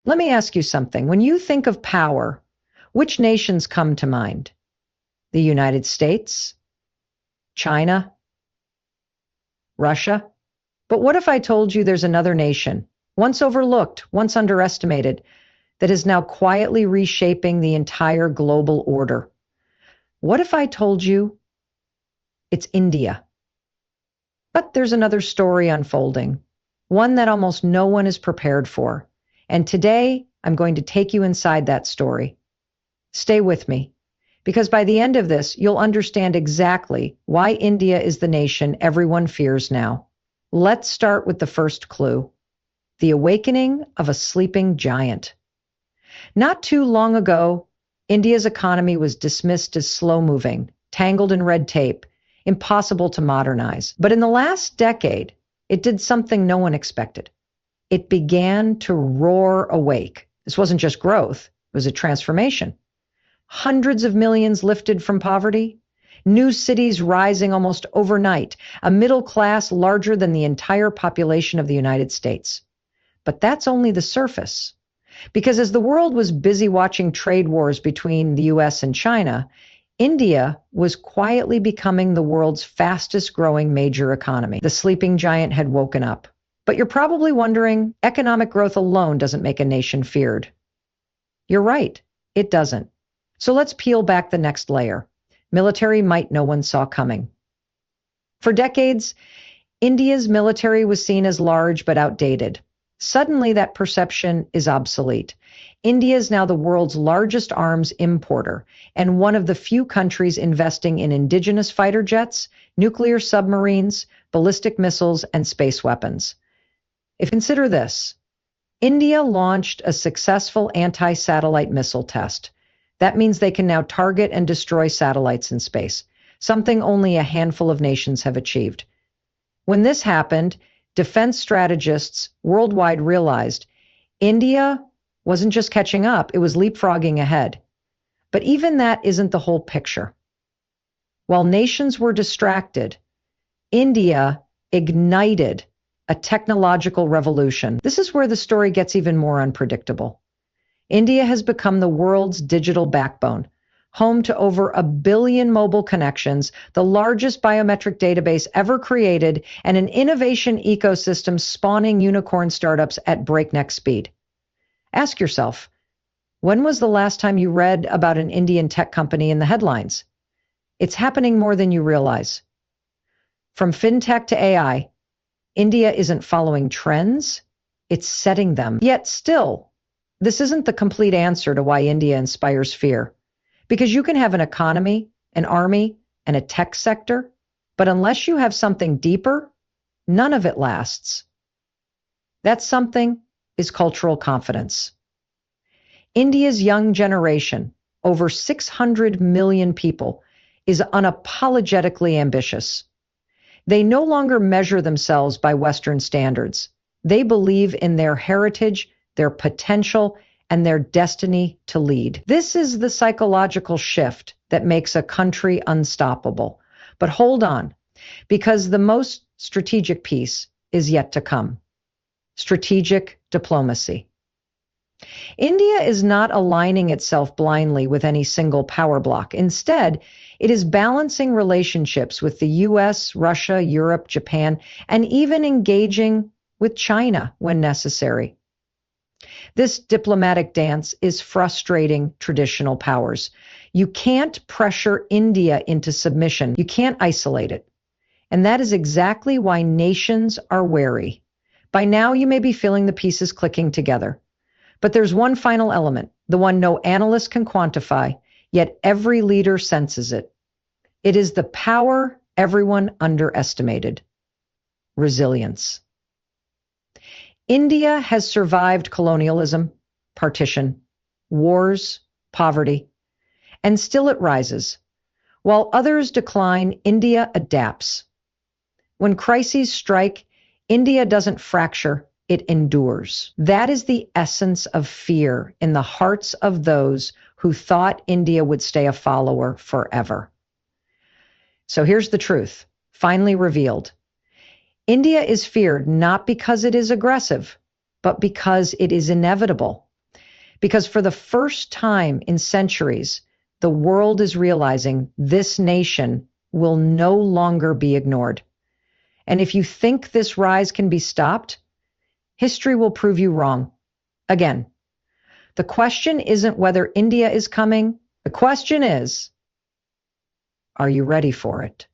Let me ask you something. When you think of power, which nations come to mind? The United States? China? Russia? But what if I told you there's another nation, once overlooked, once underestimated, that is now quietly reshaping the entire global order? What if I told you it's India? But there's another story unfolding, one that almost no one is prepared for. And today, I'm going to take you inside that story. Stay with me, because by the end of this, you'll understand exactly why India is the nation everyone fears now. Let's start with the first clue: the awakening of a sleeping giant. Not too long ago, India's economy was dismissed as slow-moving, tangled in red tape, impossible to modernize. But in the last decade, it did something no one expected. It began to roar awake. This wasn't just growth, it was a transformation. Hundreds of millions lifted from poverty, new cities rising almost overnight, a middle class larger than the entire population of the United States. But that's only the surface. Because as the world was busy watching trade wars between the US and China, India was quietly becoming the world's fastest growing major economy. The sleeping giant had woken up. But you're probably wondering, economic growth alone doesn't make a nation feared. You're right, it doesn't. So let's peel back the next layer: military might no one saw coming. For decades, India's military was seen as large but outdated. Suddenly, that perception is obsolete. India is now the world's largest arms importer and one of the few countries investing in indigenous fighter jets, nuclear submarines, ballistic missiles, and space weapons. Consider this: India launched a successful anti-satellite missile test. That means they can now target and destroy satellites in space, something only a handful of nations have achieved. When this happened, defense strategists worldwide realized India wasn't just catching up, it was leapfrogging ahead. But even that isn't the whole picture. While nations were distracted, India ignited a technological revolution. This is where the story gets even more unpredictable. India has become the world's digital backbone, home to over 1 billion mobile connections, the largest biometric database ever created, and an innovation ecosystem spawning unicorn startups at breakneck speed. Ask yourself, when was the last time you read about an Indian tech company in the headlines? It's happening more than you realize. From fintech to AI, India isn't following trends, it's setting them. Yet still, this isn't the complete answer to why India inspires fear. Because you can have an economy, an army, and a tech sector, but unless you have something deeper, none of it lasts. That something is cultural confidence. India's young generation, over 600 million people, is unapologetically ambitious. They no longer measure themselves by Western standards. They believe in their heritage, their potential, and their destiny to lead. This is the psychological shift that makes a country unstoppable. But hold on, because the most strategic piece is yet to come: strategic diplomacy. India is not aligning itself blindly with any single power bloc. Instead, it is balancing relationships with the US, Russia, Europe, Japan, and even engaging with China when necessary. This diplomatic dance is frustrating traditional powers. You can't pressure India into submission. You can't isolate it. And that is exactly why nations are wary. By now, you may be feeling the pieces clicking together. But there's one final element, the one no analyst can quantify, yet every leader senses it. It is the power everyone underestimated: resilience. India has survived colonialism, partition, wars, poverty, and still it rises. While others decline, India adapts. When crises strike, India doesn't fracture, it endures. That is the essence of fear in the hearts of those who thought India would stay a follower forever. So here's the truth, finally revealed. India is feared not because it is aggressive, but because it is inevitable. Because for the first time in centuries, the world is realizing this nation will no longer be ignored. And if you think this rise can be stopped, history will prove you wrong. Again, the question isn't whether India is coming. The question is, are you ready for it?